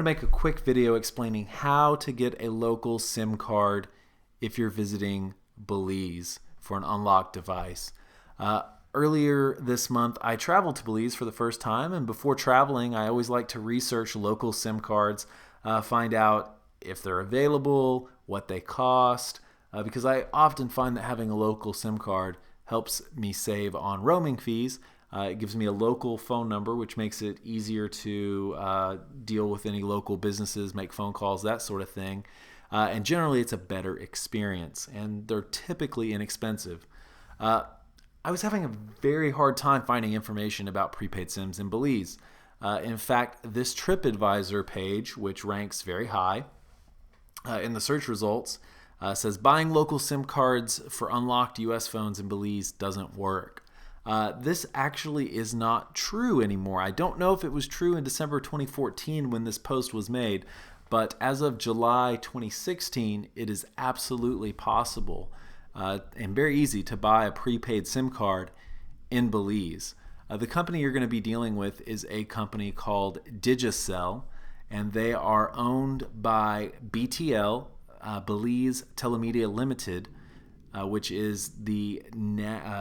To make a quick video explaining how to get a local SIM card if you're visiting Belize for an unlocked device. Earlier this month, I traveled to Belize for the first time, and before traveling, I always like to research local SIM cards, find out if they're available, what they cost, because I often find that having a local SIM card helps me save on roaming fees. It gives me a local phone number, which makes it easier to deal with any local businesses, make phone calls, that sort of thing. And generally, it's a better experience, and they're typically inexpensive. I was having a very hard time finding information about prepaid SIMs in Belize. In fact, this TripAdvisor page, which ranks very high in the search results, says buying local SIM cards for unlocked U.S. phones in Belize doesn't work. This actually is not true anymore. I don't know if it was true in December 2014 when this post was made, but as of July 2016, it is absolutely possible and very easy to buy a prepaid SIM card in Belize. The company you're going to be dealing with is a company called Digicel, and they are owned by BTL, Belize Telemedia Limited, which is the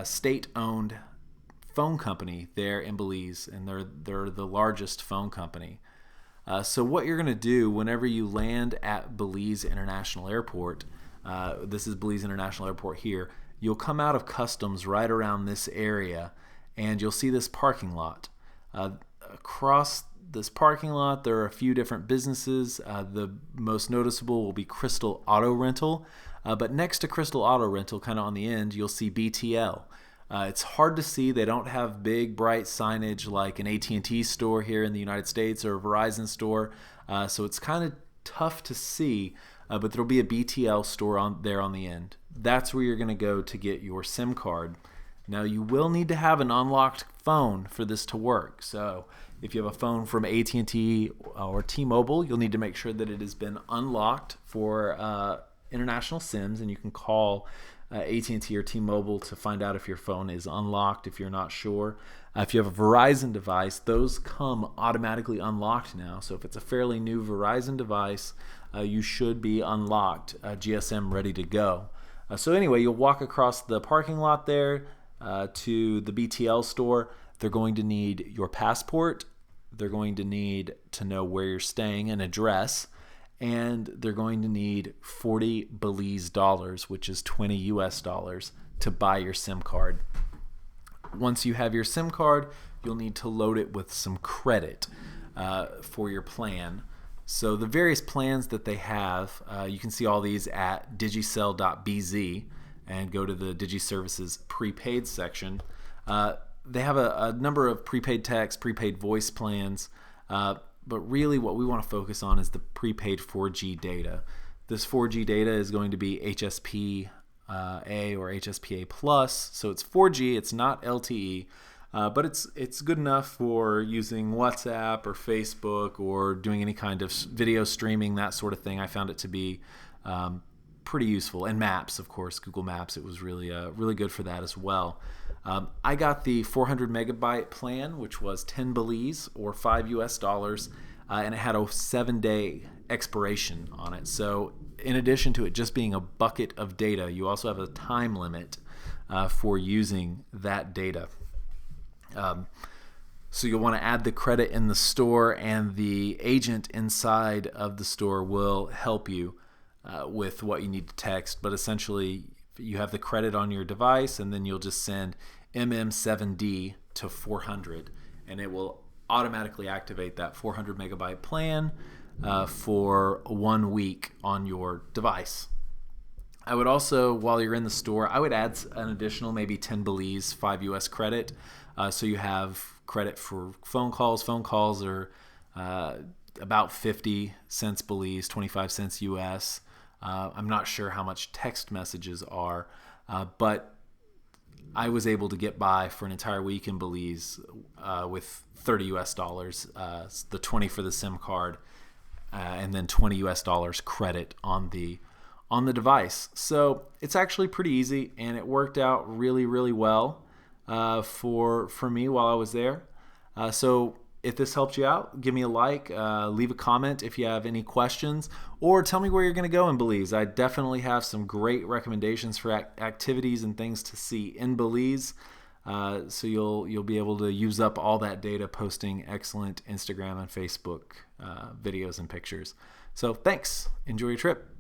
state-owned phone company there in Belize, and they're the largest phone company. So what you're going to do whenever you land at Belize International Airport, this is Belize International Airport here, you'll come out of customs right around this area, and you'll see this parking lot. Across this parking lot, there are a few different businesses. The most noticeable will be Crystal Auto Rental, but next to Crystal Auto Rental, kind of on the end, you'll see BTL. It's hard to see. They don't have big, bright signage like an AT&T store here in the United States or a Verizon store, so it's kind of tough to see, but there'll be a BTL store there on the end. That's where you're going to go to get your SIM card. Now, you will need to have an unlocked phone for this to work. So if you have a phone from AT&T or T-Mobile, you'll need to make sure that it has been unlocked for international SIMs, and you can call AT&T or T-Mobile to find out if your phone is unlocked if you're not sure. If you have a Verizon device, those come automatically unlocked now. So if it's a fairly new Verizon device, you should be unlocked, GSM ready to go. So anyway, you'll walk across the parking lot there to the BTL store. They're going to need your passport. They're going to need to know where you're staying, an address, and they're going to need 40 Belize dollars, which is 20 US dollars, to buy your SIM card. Once you have your SIM card, you'll need to load it with some credit for your plan. So the various plans that they have, you can see all these at digicel.bz and go to the DigiServices prepaid section. They have a number of prepaid text, prepaid voice plans, but really what we want to focus on is the prepaid 4G data. This 4G data is going to be HSPA or HSPA plus, so it's 4G, it's not LTE, but it's good enough for using WhatsApp or Facebook or doing any kind of video streaming, that sort of thing. I found it to be pretty useful. And Maps, of course, Google Maps, it was really good for that as well. I got the 400 megabyte plan, which was 10 Belize or 5 US dollars, and it had a 7-day expiration on it. So in addition to it just being a bucket of data, you also have a time limit for using that data. So you'll want to add the credit in the store, and the agent inside of the store will help you with what you need to text. But essentially, you have the credit on your device, and then you'll just send MM7D to 400, and it will automatically activate that 400 megabyte plan for 1 week on your device. I would also, while you're in the store, I would add an additional maybe 10 Belize, 5 US credit, so you have credit for phone calls. Phone calls are about 50 cents Belize, 25 cents US. I'm not sure how much text messages are, but I was able to get by for an entire week in Belize with 30 US dollars, the 20 for the SIM card, and then 20 US dollars credit on the device. So it's actually pretty easy, and it worked out really, really well for me while I was there. So if this helped you out, give me a like, leave a comment if you have any questions, or tell me where you're going to go in Belize. I definitely have some great recommendations for activities and things to see in Belize. So you'll be able to use up all that data posting excellent Instagram and Facebook videos and pictures. So thanks. Enjoy your trip.